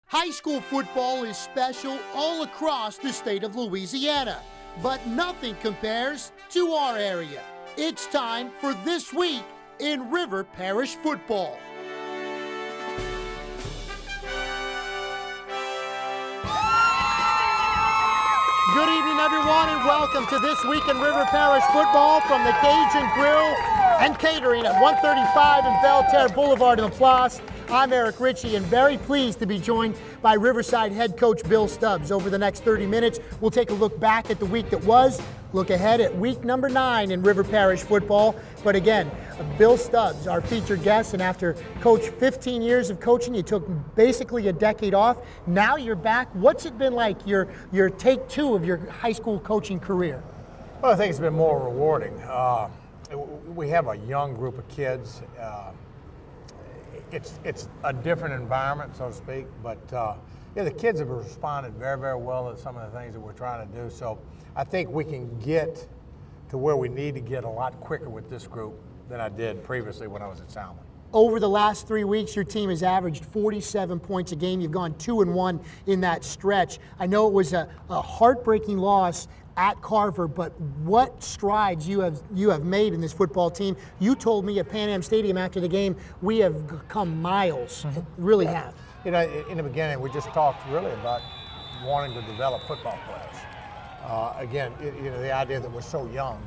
High school football is special all across the state of Louisiana, but nothing compares to our area. It's time for This Week in River Parish Football. Good evening, everyone, and welcome to This Week in River Parish Football from the Cajun Grill and Catering at 135 and Belterre Boulevard in LaPlace. I'm Eric Ritchie and very pleased to be joined by Riverside head coach Bill Stubbs. Over the next 30 minutes, we'll take a look back at the week that was, look ahead at week number 9 in River Parish football. But again, Bill Stubbs, our featured guest, and after coach 15 years of coaching, you took basically a decade off. Now you're back. What's it been like, your take two of your high school coaching career? Well, I think it's been more rewarding. We have a young group of kids. It's a different environment, so to speak, but the kids have responded very, very well to some of the things that we're trying to do. So I think we can get to where we need to get a lot quicker with this group than I did previously when I was at Soundly. Over the last 3 weeks, your team has averaged 47 points a game. You've gone 2-1 in that stretch. I know it was a heartbreaking loss at Carver, but what strides you have made in this football team. You told me at Pan Am Stadium after the game, we have come miles, really have. You know, in the beginning, we just talked really about wanting to develop football players. Again, the idea that we're so young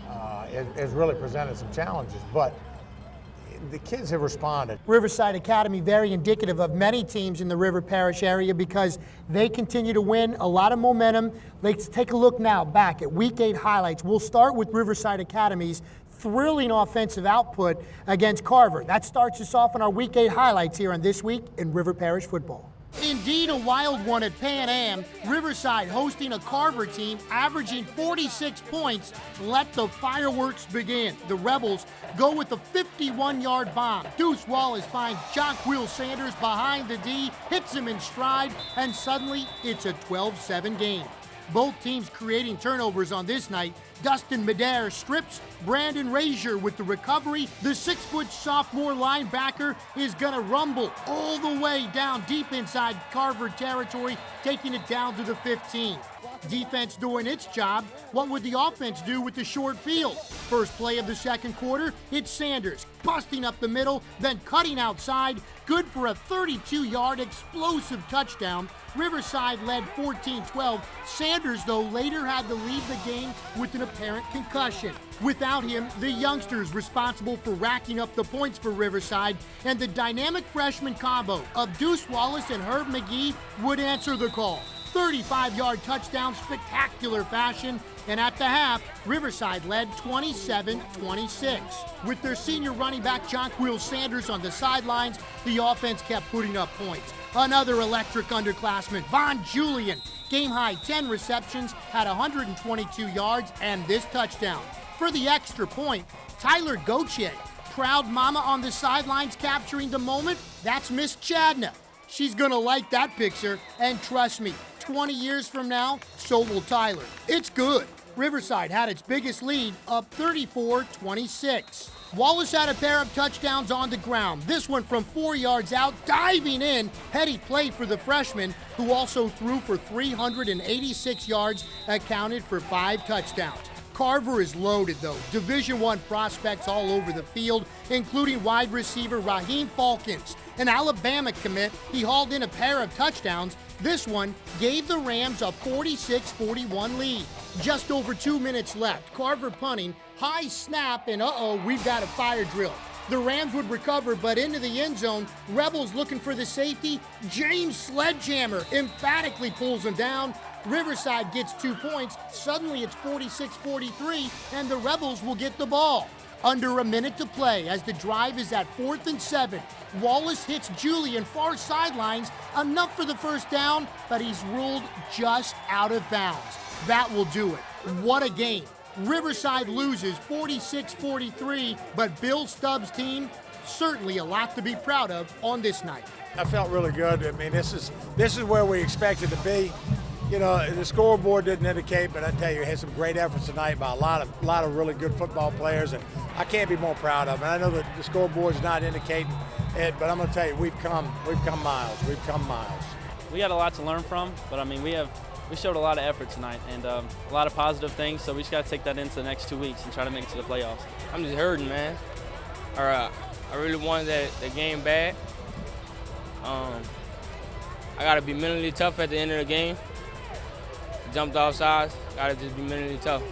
has really presented some challenges, but the kids have responded. Riverside Academy, very indicative of many teams in the River Parish area because they continue to win, a lot of momentum. Let's take a look now back at Week 8 highlights. We'll start with Riverside Academy's thrilling offensive output against Carver. That starts us off on our Week 8 highlights here on This Week in River Parish Football. Indeed, a wild one at Pan Am. Riverside hosting a Carver team averaging 46 points. Let the fireworks begin. The Rebels go with a 51-yard bomb. Deuce Wallace finds Jonquil Sanders behind the D, hits him in stride, and suddenly it's a 12-7 game. Both teams creating turnovers on this night. Dustin Madare strips Brandon Razier with the recovery. The 6-foot sophomore linebacker is going to rumble all the way down deep inside Carver territory, taking it down to the 15. Defense doing its job. What would the offense do with the short field? First play of the second quarter, it's Sanders busting up the middle, then cutting outside. Good for a 32-yard explosive touchdown. Riverside led 14-12. Sanders, though, later had to leave the game with an apparent concussion. Without him, the youngsters responsible for racking up the points for Riverside and the dynamic freshman combo of Deuce Wallace and Herb McGee would answer the call. 35-yard touchdown, spectacular fashion, and at the half, Riverside led 27-26. With their senior running back Jonquil Sanders on the sidelines, the offense kept putting up points. Another electric underclassman, Von Julian, game-high 10 receptions, had 122 yards and this touchdown. For the extra point, Tyler Gauthier, proud mama on the sidelines capturing the moment, that's Miss Chadna. She's gonna like that picture, and trust me, 20 years from now, so will Tyler. It's good. Riverside had its biggest lead, up 34-26. Wallace had a pair of touchdowns on the ground. This one from 4 yards out, diving in. Heady play for the freshman, who also threw for 386 yards, accounted for 5 touchdowns. Carver is loaded, though. Division I prospects all over the field, including wide receiver Raheem Falcons. An Alabama commit, he hauled in a pair of touchdowns. This one gave the Rams a 46-41 lead. Just over 2 minutes left. Carver punting, high snap, and we've got a fire drill. The Rams would recover, but into the end zone, Rebels looking for the safety. James Sledgehammer emphatically pulls him down. Riverside gets 2 points. Suddenly it's 46-43, and the Rebels will get the ball. Under a minute to play as the drive is at 4th and 7. Wallace hits Julian far sidelines, enough for the first down, but he's ruled just out of bounds. That will do it. What a game. Riverside loses 46-43, but Bill Stubbs' team, certainly a lot to be proud of on this night. I felt really good. I mean, this is where we expected to be. You know, the scoreboard didn't indicate, but I tell you, we had some great efforts tonight by a lot of really good football players, and I can't be more proud of them. And I know that the scoreboard's not indicating But I'm going to tell you, we've come miles. We've come miles. We got a lot to learn from, but I mean, we showed a lot of effort tonight and a lot of positive things, so we just got to take that into the next 2 weeks and try to make it to the playoffs. I'm just hurting, man. I really wanted the game bad. I got to be mentally tough at the end of the game. Jumped off sides, got to just be mentally tough.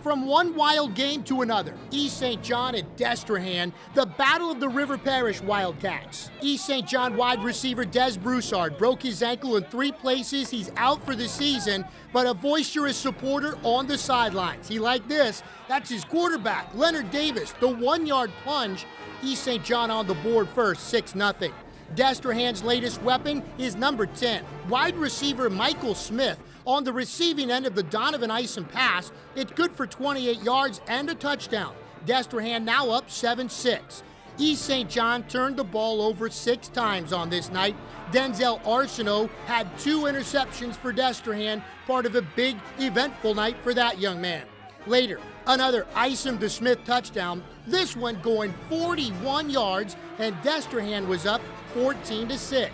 From one wild game to another, East St. John at Destrehan, the battle of the River Parish Wildcats. East St. John wide receiver Des Broussard broke his ankle in 3 places. He's out for the season, but a boisterous supporter on the sidelines. He liked this. That's his quarterback, Leonard Davis, the 1-yard plunge. East St. John on the board first, 6-0. Destrehan's latest weapon is number 10, wide receiver Michael Smith. On the receiving end of the Donovan Isom pass, it's good for 28 yards and a touchdown. Destrehan now up 7-6. East St. John turned the ball over 6 times on this night. Denzel Arsenault had 2 interceptions for Destrehan, part of a big, eventful night for that young man. Later, another Isom to Smith touchdown, this one going 41 yards, and Destrehan was up 14-6.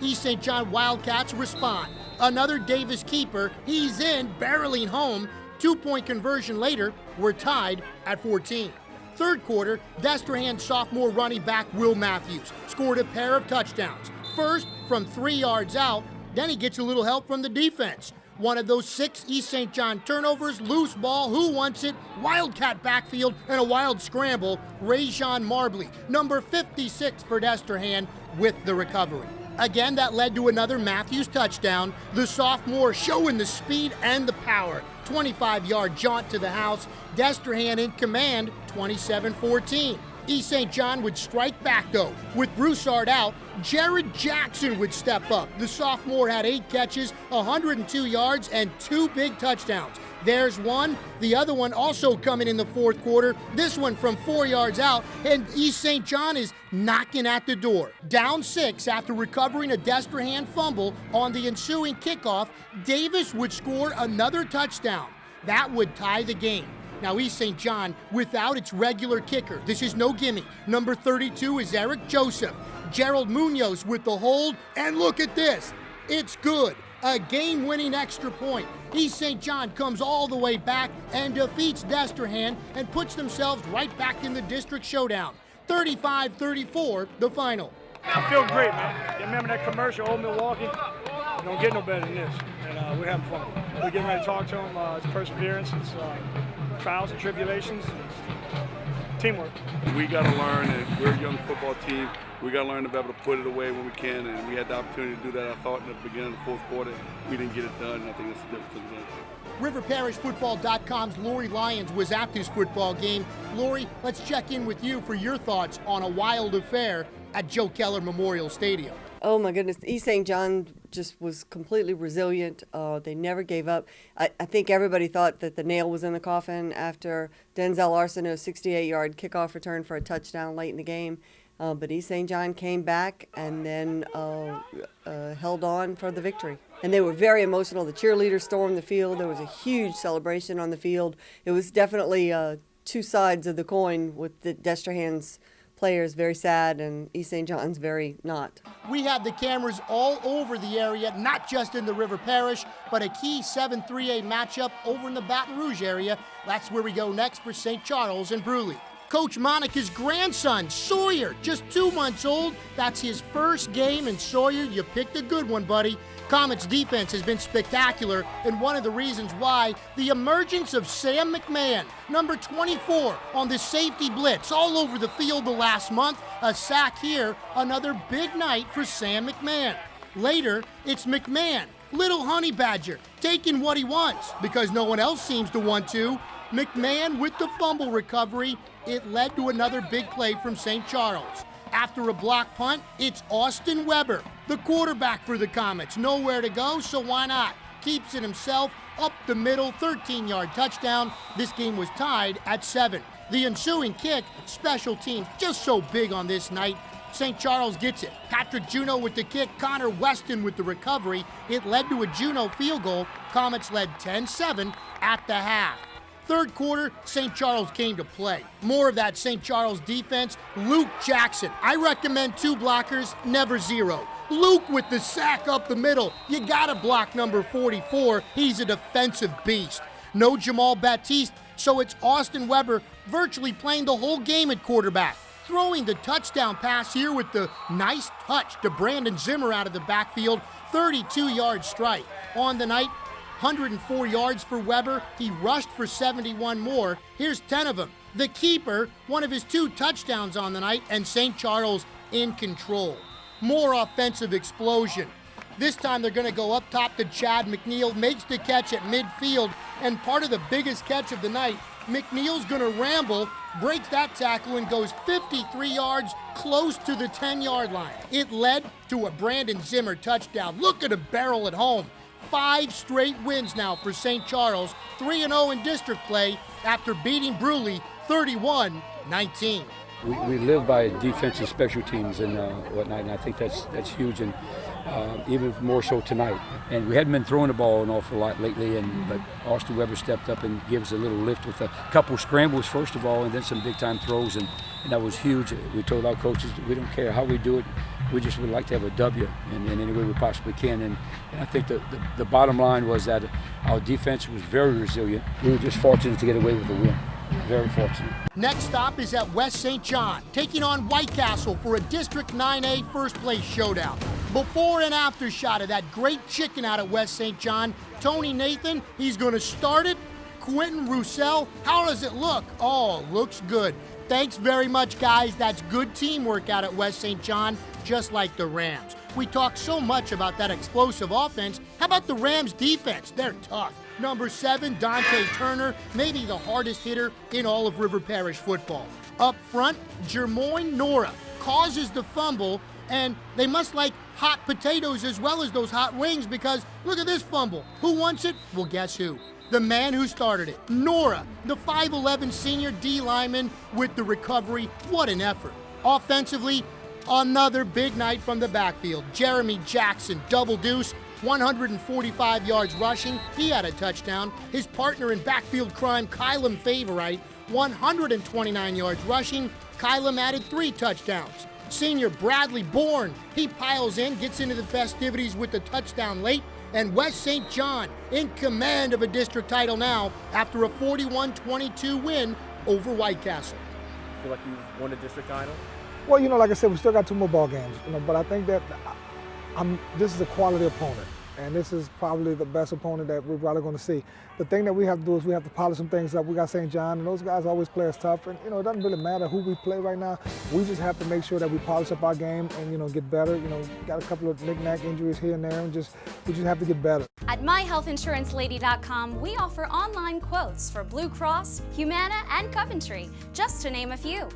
East St. John Wildcats respond. Another Davis keeper, he's in, barreling home. 2-point conversion later, we're tied at 14. Third quarter, Destrehan sophomore running back Will Matthews scored a pair of touchdowns. First from 3 yards out, then he gets a little help from the defense. One of those 6 East St. John turnovers, loose ball, who wants it? Wildcat backfield and a wild scramble. Rajon Marbley, number 56 for Destrehan, with the recovery. Again, that led to another Matthews touchdown. The sophomore showing the speed and the power. 25-yard jaunt to the house. Destrehan in command, 27-14. East St. John would strike back, though. With Broussard out, Jared Jackson would step up. The sophomore had 8 catches, 102 yards, and 2 big touchdowns. There's one. The other one also coming in the fourth quarter. This one from 4 yards out, and East St. John is knocking at the door. Down 6 after recovering a Destrehan fumble on the ensuing kickoff, Davis would score another touchdown. That would tie the game. Now, East St. John without its regular kicker. This is no gimme. Number 32 is Eric Joseph. Gerald Munoz with the hold, and look at this. It's good. A game-winning extra point. East St. John comes all the way back and defeats Destrehan and puts themselves right back in the district showdown. 35-34, the final. I feel great, man. You remember that commercial, Old Milwaukee? You don't get no better than this. And we're having fun. We're getting ready to talk to them. It's perseverance. It's trials and tribulations. It's teamwork. We got to learn, and we're a young football team. We got to learn to be able to put it away when we can, and we had the opportunity to do that. I thought in the beginning of the fourth quarter, we didn't get it done, and I think that's the difference in the game. RiverParishFootball.com's Lori Lyons was at this football game. Lori, let's check in with you for your thoughts on a wild affair at Joe Keller Memorial Stadium. Oh my goodness, East St. John just was completely resilient. They never gave up. I think everybody thought that the nail was in the coffin after Denzel Arsenault's 68-yard kickoff return for a touchdown late in the game. But East St. John came back and then held on for the victory. And they were very emotional. The cheerleaders stormed the field. There was a huge celebration on the field. It was definitely 2 sides of the coin, with the Destrehan's players very sad and East St. John's very not. We had the cameras all over the area, not just in the River Parish, but a key 7-3A matchup over in the Baton Rouge area. That's where we go next for St. Charles and Bruley. Coach Monica's grandson, Sawyer, just 2 months old. That's his first game, and Sawyer, you picked a good one, buddy. Comet's defense has been spectacular, and one of the reasons why, the emergence of Sam McMahon, number 24, on the safety blitz all over the field the last month. A sack here, another big night for Sam McMahon. Later, it's McMahon, little honey badger, taking what he wants because no one else seems to want to. McMahon with the fumble recovery. It led to another big play from St. Charles. After a block punt, it's Austin Weber, the quarterback for the Comets. Nowhere to go, so why not? Keeps it himself, up the middle, 13-yard touchdown. This game was tied at 7. The ensuing kick, special teams just so big on this night. St. Charles gets it. Patrick Juneau with the kick, Connor Weston with the recovery. It led to a Juneau field goal. Comets led 10-7 at the half. Third quarter, St. Charles came to play. More of that St. Charles defense. Luke Jackson. I recommend 2 blockers, never 0. Luke with the sack up the middle. You gotta block number 44. He's a defensive beast. No Jamal Baptiste, so it's Austin Weber virtually playing the whole game at quarterback. Throwing the touchdown pass here with the nice touch to Brandon Zimmer out of the backfield. 32-yard strike. On the night, 104 yards for Weber. He rushed for 71 more. Here's 10 of them. The keeper, one of his 2 touchdowns on the night, and St. Charles in control. More offensive explosion. This time they're going to go up top to Chad McNeil, makes the catch at midfield, and part of the biggest catch of the night, McNeil's going to ramble, breaks that tackle, and goes 53 yards close to the 10-yard line. It led to a Brandon Zimmer touchdown. Look at him barrel at home. 5 straight wins now for St. Charles, 3-0 in district play after beating Bruley 31-19. We live by defensive special teams and whatnot, and I think that's huge, and even more so tonight. And we hadn't been throwing the ball an awful lot lately, but Austin Weber stepped up and gave us a little lift with a couple scrambles first of all, and then some big-time throws, and that was huge. We told our coaches that we don't care how we do it, we just would like to have a W in any way we possibly can. And I think the bottom line was that our defense was very resilient. We were just fortunate to get away with the win. Very fortunate. Next stop is at West St. John, taking on White Castle for a District 9A first place showdown. Before and after shot of that great chicken out at West St. John, Tony Nathan, he's going to start it. Quentin Roussel, how does it look? Oh, looks good. Thanks very much, guys. That's good teamwork out at West St. John, just like the Rams. We talk so much about that explosive offense. How about the Rams defense? They're tough. Number 7, Dante Turner, maybe the hardest hitter in all of River Parish football. Up front, Jermoyne Nora causes the fumble, and they must like hot potatoes as well as those hot wings, because look at this fumble. Who wants it? Well, guess who? The man who started it, Nora, the 5'11 senior D lineman with the recovery. What an effort. Offensively, another big night from the backfield. Jeremy Jackson, double deuce, 145 yards rushing. He had a touchdown. His partner in backfield crime, Kylam Favorite, 129 yards rushing. Kylam added 3 touchdowns. Senior Bradley Bourne, he piles in, gets into the festivities with the touchdown late. And West St. John in command of a district title now after a 41-22 win over White Castle. Feel like you've won the district title? Well, like I said, we still got 2 more ball games, but I think that this is a quality opponent, and this is probably the best opponent that we're probably going to see. The thing that we have to do is we have to polish some things up. We got St. John, and those guys always play us tough, and it doesn't really matter who we play right now. We just have to make sure that we polish up our game and get better. Got a couple of knick-knack injuries here and there, and we just have to get better. At myhealthinsurancelady.com, we offer online quotes for Blue Cross, Humana, and Coventry, just to name a few.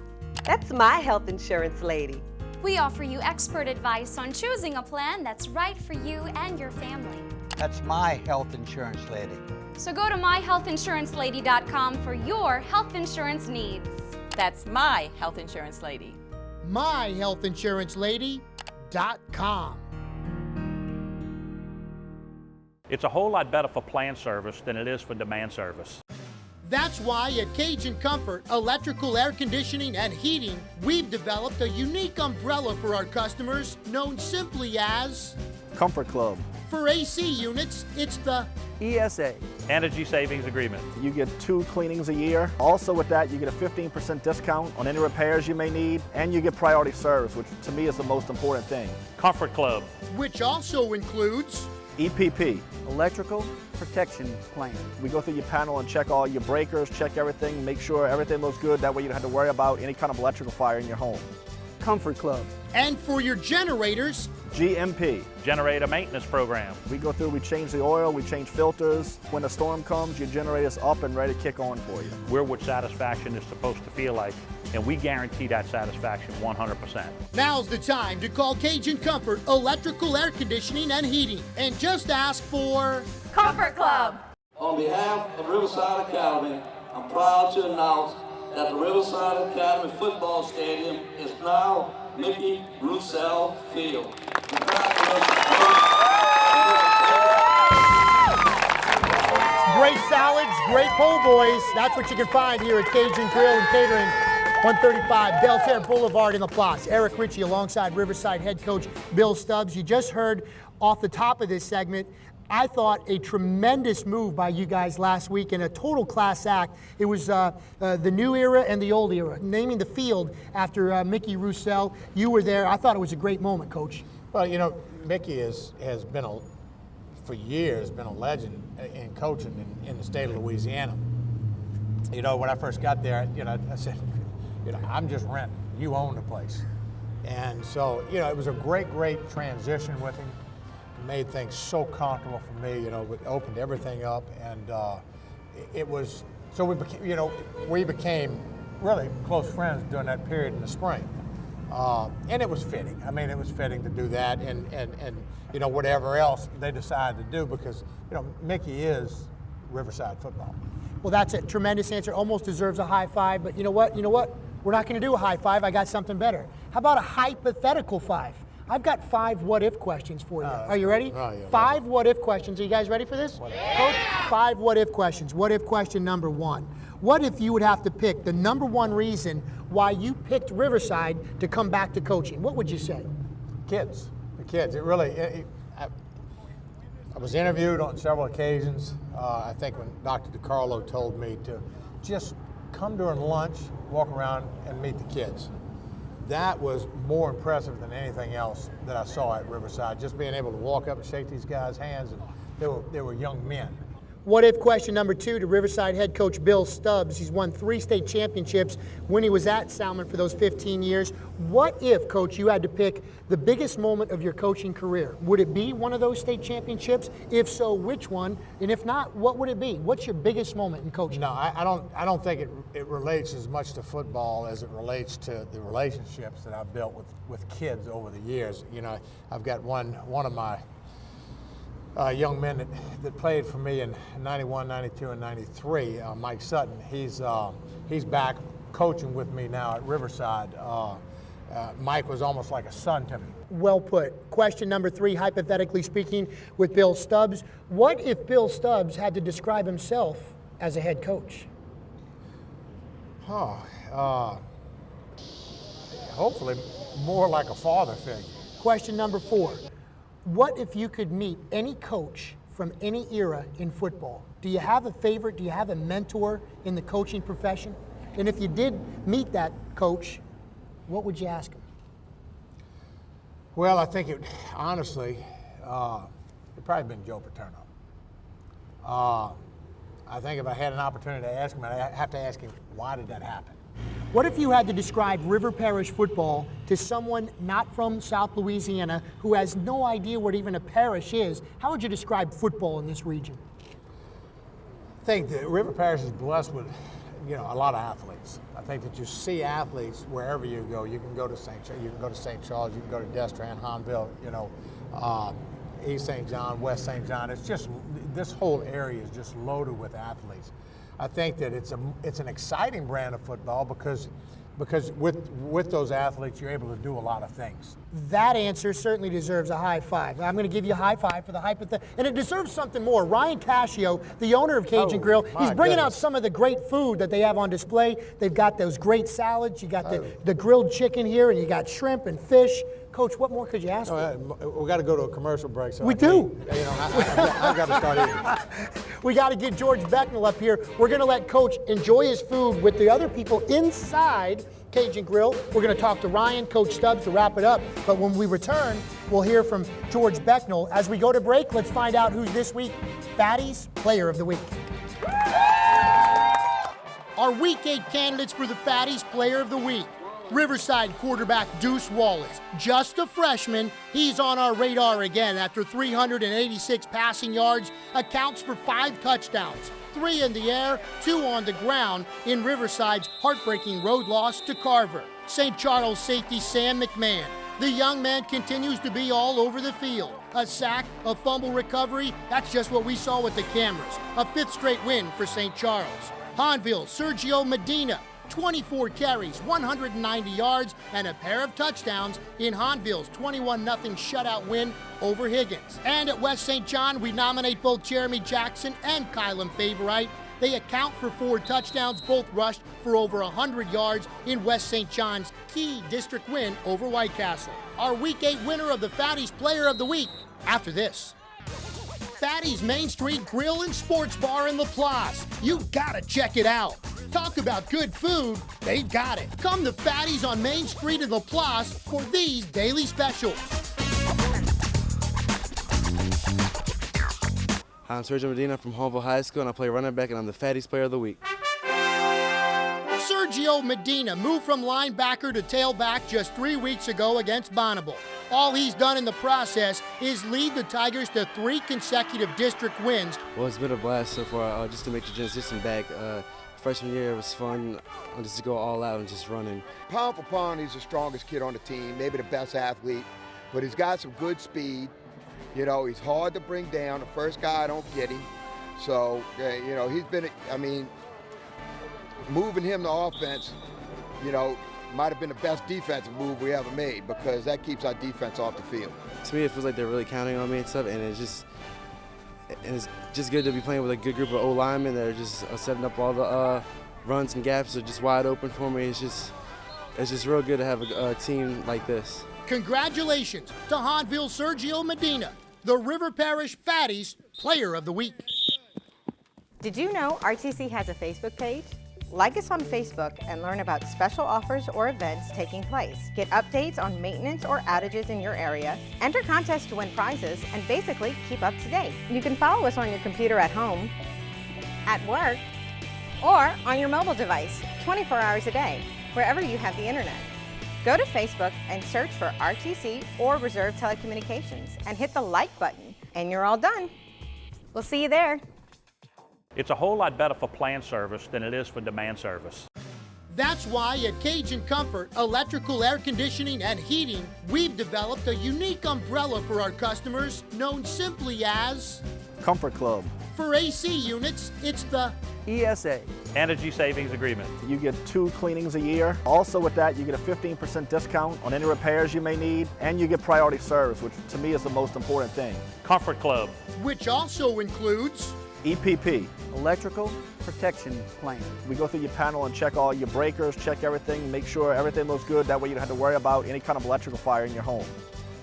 That's My Health Insurance Lady. We offer you expert advice on choosing a plan that's right for you and your family. That's My Health Insurance Lady. So go to myhealthinsurancelady.com for your health insurance needs. That's My Health Insurance Lady. myhealthinsurancelady.com. It's a whole lot better for plan service than it is for demand service. That's why at Cajun Comfort, Electrical, Air Conditioning, and Heating, we've developed a unique umbrella for our customers known simply as Comfort Club. For AC units, it's the ESA. Energy Savings Agreement. You get 2 cleanings a year. Also with that, you get a 15% discount on any repairs you may need, and you get priority service, which to me is the most important thing. Comfort Club. Which also includes EPP. Electrical Protection Plan. We go through your panel and check all your breakers, check everything, make sure everything looks good. That way you don't have to worry about any kind of electrical fire in your home. Comfort Club. And for your generators, GMP. Generator Maintenance Program. We go through, we change the oil, we change filters. When a storm comes, your generator's up and ready to kick on for you. We're what satisfaction is supposed to feel like, and we guarantee that satisfaction 100%. Now's the time to call Cajun Comfort, Electrical, Air Conditioning, and Heating, and just ask for Comfort Club. On behalf of Riverside Academy, I'm proud to announce that the Riverside Academy football stadium is now Mickey Roussel Field. Great salads, great po' boys. That's what you can find here at Cajun Grill and Catering, 135 Belterre Boulevard in LaPlace. Eric Ritchie alongside Riverside head coach Bill Stubbs. You just heard off the top of this segment, I thought a tremendous move by you guys last week and a total class act. It was the new era and the old era, naming the field after Mickey Roussel. You were there. I thought it was a great moment, Coach. Well, you know, Mickey has been for years been a legend in coaching in the state of Louisiana. You know, when I first got there, you know, I said, you know, I'm just renting. You own the place. And so, you know, it was a great transition with him. Made things so comfortable for me, you know, it opened everything up, and it was, so we became really close friends during that period in the spring. And it was fitting. I mean, it was fitting to do that and you know, whatever else they decided to do, because, you know, Mickey is Riverside football. Well, that's a tremendous answer. Almost deserves a high five, but you know what? We're not going to do a high five. I got something better. How about a hypothetical five? I've got 5 what-if questions for you. Are you ready? Oh, yeah, 5 what-if questions. Are you guys ready for this? Coach, 5 what-if questions. What-if question number 1. What if you would have to pick the number 1 reason why you picked Riverside to come back to coaching? What would you say? Kids. The kids. It really, I was interviewed on several occasions. I think when Dr. DiCarlo told me to just come during lunch, walk around, and meet the kids. That was more impressive than anything else that I saw at Riverside. Just being able to walk up and shake these guys' hands, and they were young men. What if question number 2 to Riverside head coach Bill Stubbs. He's won 3 state championships when he was at Salmon for those 15 years. What if, Coach, you had to pick the biggest moment of your coaching career? Would it be one of those state championships? If so, which one? And if not, what would it be? What's your biggest moment in coaching? No, I don't think it relates as much to football as it relates to the relationships that I've built with kids over the years. You know, I've got one of my young men that played for me in 91, 92, and 93, Mike Sutton. He's back coaching with me now at Riverside. Mike was almost like a son to me. Well put. Question number 3, hypothetically speaking, with Bill Stubbs. What if Bill Stubbs had to describe himself as a head coach? Hopefully more like a father figure. Question number 4. What if you could meet any coach from any era in football? Do you have a favorite? Do you have a mentor in the coaching profession? And if you did meet that coach, what would you ask him? Well, I think honestly, it'd probably been Joe Paterno. I think if I had an opportunity to ask him, I'd have to ask him, why did that happen? What if you had to describe River Parish football to someone not from South Louisiana who has no idea what even a parish is? How would you describe football in this region? I think that River Parish is blessed with, you know, a lot of athletes. I think that you see athletes wherever you go. You can go to St. Charles, you can go to St. Charles, you can go to Destran, Hanville, you know, East St. John, West St. John. It's just, this whole area is just loaded with athletes. I think that it's an exciting brand of football because with those athletes, you're able to do a lot of things. That answer certainly deserves a high five. I'm going to give you a high five for the hypothetical, and it deserves something more. Ryan Cascio, the owner of Cajun Grill, he's bringing out some of the great food that they have on display. They've got those great salads. You got the grilled chicken here, and you got shrimp and fish. Coach, what more could you ask for? We got to go to a commercial break. So we do. You know, I've got to start eating. We got to get George Becknell up here. We're going to let Coach enjoy his food with the other people inside Cajun Grill. We're going to talk to Ryan, Coach Stubbs to wrap it up. But when we return, we'll hear from George Becknell. As we go to break, let's find out who's this week Fatty's Player of the Week. Our Week 8 candidates for the Fatty's Player of the Week. Riverside quarterback Deuce Wallace. Just a freshman, he's on our radar again after 386 passing yards, accounts for 5 touchdowns, 3 in the air, 2 on the ground in Riverside's heartbreaking road loss to Carver. St. Charles safety Sam McMahon. The young man continues to be all over the field. A sack, a fumble recovery, that's just what we saw with the cameras. A 5th straight win for St. Charles. Hanville, Sergio Medina. 24 carries, 190 yards, and a pair of touchdowns in Hahnville's 21-0 shutout win over Higgins. And at West St. John, we nominate both Jeremy Jackson and Kylan Favorite. They account for 4 touchdowns, both rushed for over 100 yards in West St. John's key district win over White Castle. Our Week 8 winner of the Fatty's Player of the Week after this. Fatty's Main Street Grill and Sports Bar in LaPlace. You gotta check it out. Talk about good food, they've got it. Come to Fatty's on Main Street in LaPlace for these daily specials. Hi, I'm Sergio Medina from Hahnville High School, and I play running back, and I'm the Fatty's Player of the Week. Sergio Medina moved from linebacker to tailback just 3 weeks ago against Bonneville. All he's done in the process is lead the Tigers to 3 consecutive district wins. Well, it's been a blast so far, just to make the transition back. Freshman year, it was fun just to go all out and just running. Pound for pound, he's the strongest kid on the team, maybe the best athlete, but he's got some good speed. You know, he's hard to bring down. The first guy don't get him. So, you know, he's been, I mean, moving him to offense, you know, might have been the best defensive move we ever made because that keeps our defense off the field. To me, it feels like they're really counting on me and stuff, and it's just good to be playing with a good group of O-linemen that are just setting up all the runs and gaps are just wide open for me. It's just real good to have a team like this. Congratulations to Hahnville Sergio Medina, the River Parish Fatty's Player of the Week. Did you know RTC has a Facebook page? Like us on Facebook and learn about special offers or events taking place. Get updates on maintenance or outages in your area, enter contests to win prizes, and basically keep up to date. You can follow us on your computer at home, at work, or on your mobile device 24 hours a day, wherever you have the internet. Go to Facebook and search for RTC or Reserve Telecommunications and hit the like button, and you're all done. We'll see you there. It's a whole lot better for planned service than it is for demand service. That's why at Cajun Comfort, Electrical Air Conditioning and Heating, we've developed a unique umbrella for our customers known simply as Comfort Club. For AC units, it's the ESA. Energy Savings Agreement. You get 2 cleanings a year. Also with that, you get a 15% discount on any repairs you may need, and you get priority service, which to me is the most important thing. Comfort Club. Which also includes EPP. Electrical Protection Plan. We go through your panel and check all your breakers, check everything, make sure everything looks good. That way you don't have to worry about any kind of electrical fire in your home.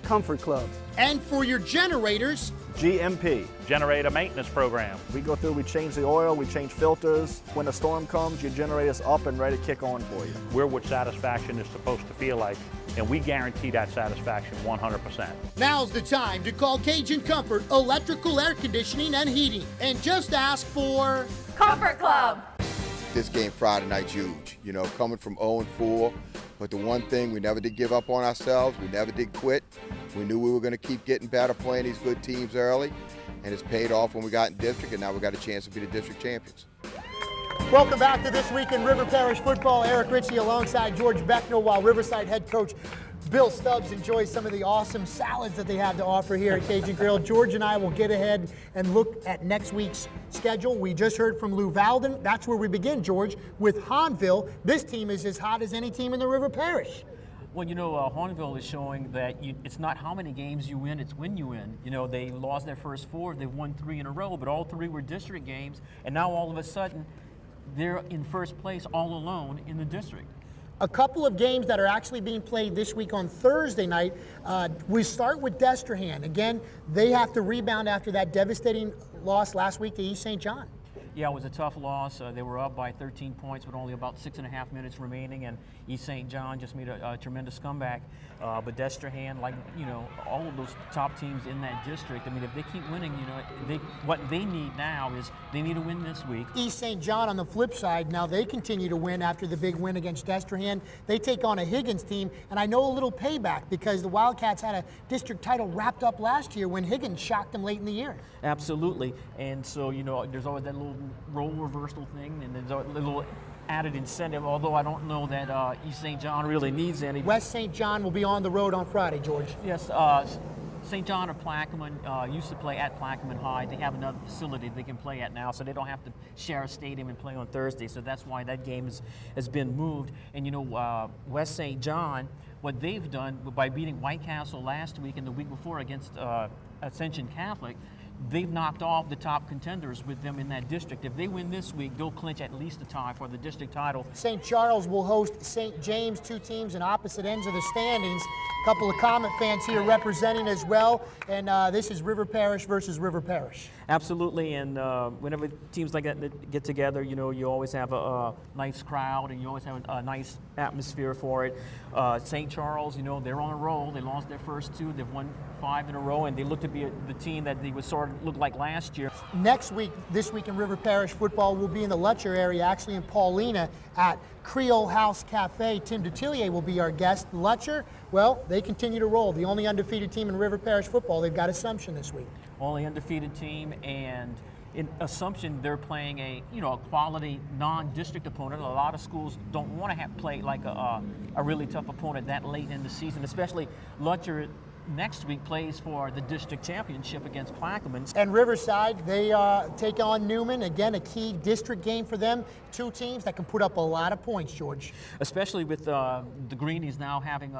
Comfort Club. And for your generators, GMP. Generator Maintenance Program. We go through, we change the oil, we change filters. When a storm comes, your generator's up and ready to kick on for you. We're what satisfaction is supposed to feel like, and we guarantee that satisfaction 100%. Now's the time to call Cajun Comfort Electrical Air Conditioning and Heating and just ask for Comfort Club. This game Friday night's huge. You know, coming from 0-4, but the one thing, we never did give up on ourselves. We never did quit. We knew we were going to keep getting better, playing these good teams early, and it's paid off when we got in district, and now we got a chance to be the district champions. Welcome back to This Week in River Parish Football. Eric Ritchie alongside George Becknell while Riverside head coach Bill Stubbs enjoys some of the awesome salads that they have to offer here at Cajun Grill. George and I will get ahead and look at next week's schedule. We just heard from Lou Valden. That's where we begin, George, with Hahnville. This team is as hot as any team in the River Parish. Well, you know, Hahnville is showing that it's not how many games you win, it's when you win. You know, they lost their first 4, they've won 3 in a row, but all 3 were district games, and now all of a sudden, they're in first place all alone in the district. A couple of games that are actually being played this week on Thursday night. We start with Destrehan. Again, they have to rebound after that devastating loss last week to East St. John. Yeah, it was a tough loss. They were up by 13 points with only about 6.5 minutes remaining, and East St. John just made a tremendous comeback. But Destrehan, like, you know, all of those top teams in that district, I mean, if they keep winning, you know, what they need now is they need to win this week. East St. John on the flip side, now they continue to win after the big win against Destrehan. They take on a Higgins team, and I know a little payback because the Wildcats had a district title wrapped up last year when Higgins shocked them late in the year. Absolutely, and so, you know, there's always that little role reversal thing, and there's a little added incentive, although I don't know that East St. John really needs any. West St. John will be on the road on Friday, George. Yes, St. John or Plaquemine used to play at Plaquemine High. They have another facility they can play at now, so they don't have to share a stadium and play on Thursday. So that's why that game has been moved. And West St. John, what they've done by beating White Castle last week and the week before against Ascension Catholic, they've knocked off the top contenders with them in that district. If they win this week, they'll clinch at least a tie for the district title. St. Charles will host St. James, two teams in opposite ends of the standings. A couple of Comet fans here representing as well. And this is River Parish versus River Parish. Absolutely, and whenever teams like that get together, you always have a nice crowd and you always have a nice atmosphere for it. St. Charles, they're on a roll. They lost their first two. They've won 5 in a row, and they look to be the team that they would sort of look like last year. Next week, this week in River Parish football, will be in the Lutcher area, actually in Paulina at Creole House Cafe. Tim Detillier will be our guest. Lutcher, well, they continue to roll. The only undefeated team in River Parish football. They've got Assumption this week. Only undefeated team, and in Assumption, they're playing a quality non-district opponent. A lot of schools don't want to play like a really tough opponent that late in the season, especially Lutcher. Next week plays for the district championship against Plaquemine. And Riverside, they take on Newman. Again, a key district game for them. Two teams that can put up a lot of points, George. Especially with the Greenies now having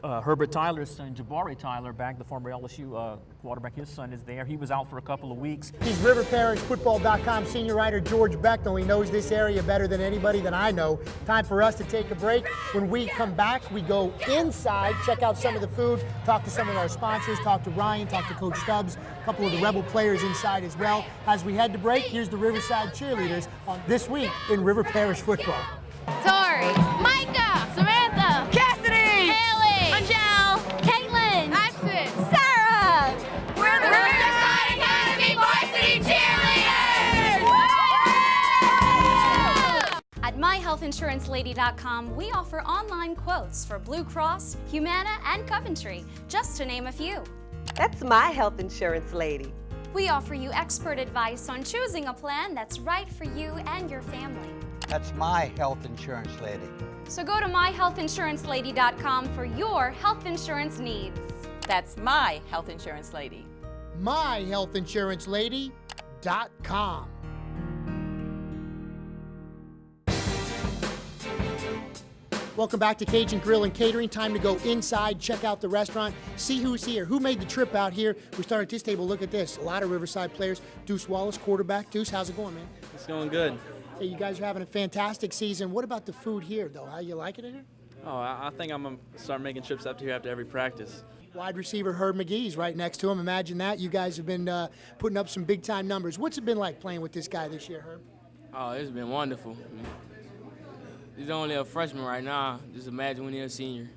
Herbert Tyler's son, Jabari Tyler, back, the former LSU quarterback. His son is there. He was out for a couple of weeks. He's RiverParishFootball.com senior writer George Becknell. He knows this area better than anybody that I know. Time for us to take a break. When we come back, we go inside, check out some of the food, talk to some of our sponsors, talk to Ryan, talk to Coach Stubbs, a couple of the Rebel players inside as well. As we head to break, here's the Riverside cheerleaders on This Week in River Parish Football. Tori, Micah, Samantha, Cassidy, Haley, Angel, Caitlin, Ashton, Sarah. We're the Riverside Academy Varsity Cheerleaders! At MyHealthInsuranceLady.com, we offer online quotes for Blue Cross, Humana, and Coventry, just to name a few. That's my health insurance lady. We offer you expert advice on choosing a plan that's right for you and your family. That's my health insurance lady. So go to MyHealthInsuranceLady.com for your health insurance needs. That's my health insurance lady. MyHealthInsuranceLady.com. Welcome back to Cajun Grill and Catering. Time to go inside, check out the restaurant, see who's here, who made the trip out here. We start at this table, look at this. A lot of Riverside players. Deuce Wallace, quarterback. Deuce, how's it going, man? It's going good. Hey, you guys are having a fantastic season. What about the food here, though? How you like it in here? Oh, I think I'm going to start making trips up here after every practice. Wide receiver Herb McGee's right next to him. Imagine that. You guys have been putting up some big-time numbers. What's it been like playing with this guy this year, Herb? Oh, it's been wonderful. He's only a freshman right now. Just imagine when he's a senior.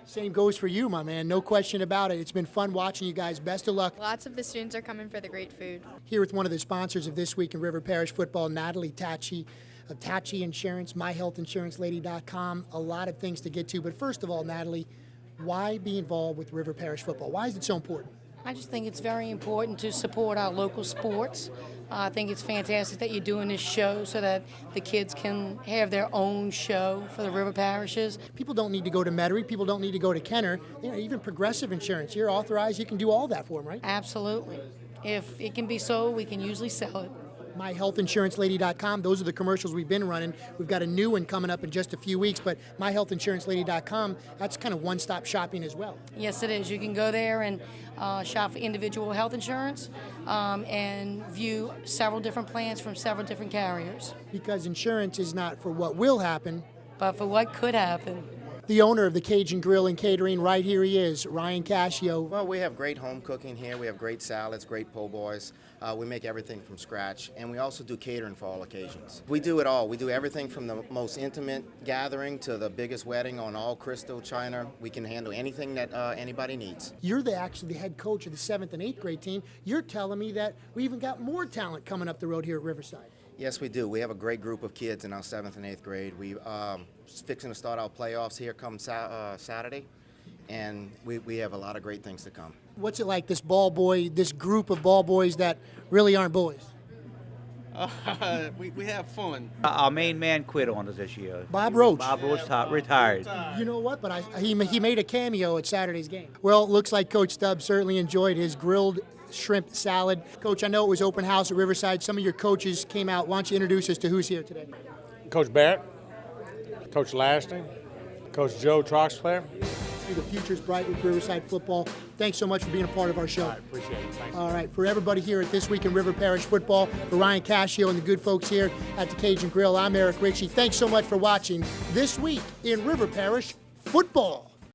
Same goes for you, my man. No question about it. It's been fun watching you guys. Best of luck. Lots of the students are coming for the great food. Here with one of the sponsors of This Week in River Parish Football, Natalie Tachi of Tachi Insurance, MyHealthInsuranceLady.com. A lot of things to get to. But first of all, Natalie, why be involved with River Parish Football? Why is it so important? I just think it's very important to support our local sports. I think it's fantastic that you're doing this show so that the kids can have their own show for the river parishes. People don't need to go to Metairie. People don't need to go to Kenner. Even Progressive Insurance. You're authorized. You can do all that for them, right? Absolutely. If it can be sold, we can usually sell it. MyHealthInsuranceLady.com. Those are the commercials we've been running. We've got a new one coming up in just a few weeks, but MyHealthInsuranceLady.com, that's kind of one-stop shopping as well. Yes, it is. You can go there and shop for individual health insurance and view several different plans from several different carriers. Because insurance is not for what will happen, but for what could happen. The owner of the Cajun Grill and Catering, right here he is, Ryan Cascio. Well, we have great home cooking here. We have great salads, great po' boys. We make everything from scratch, and we also do catering for all occasions. We do it all. We do everything from the most intimate gathering to the biggest wedding on all crystal china. We can handle anything that anybody needs. You're actually the head coach of the 7th and 8th grade team. You're telling me that we even got more talent coming up the road here at Riverside. Yes, we do. We have a great group of kids in our 7th and 8th grade. We fixing to start our playoffs here come Saturday, and we have a lot of great things to come. What's it like, this group of ball boys that really aren't boys? We have fun. Our main man quit on us this year. Bob Roach. Bob Roach retired. You know what? But he made a cameo at Saturday's game. Well, it looks like Coach Stubbs certainly enjoyed his grilled shrimp salad. Coach, I know it was open house at Riverside. Some of your coaches came out. Why don't you introduce us to who's here today? Coach Barrett, Coach Lasting, Coach Joe Troxclair. The future's bright with Riverside football. Thanks so much for being a part of our show. I appreciate it. Thanks. All right, for everybody here at This Week in River Parish Football, for Ryan Cascio and the good folks here at the Cajun Grill, I'm Eric Ritchie. Thanks so much for watching This Week in River Parish Football.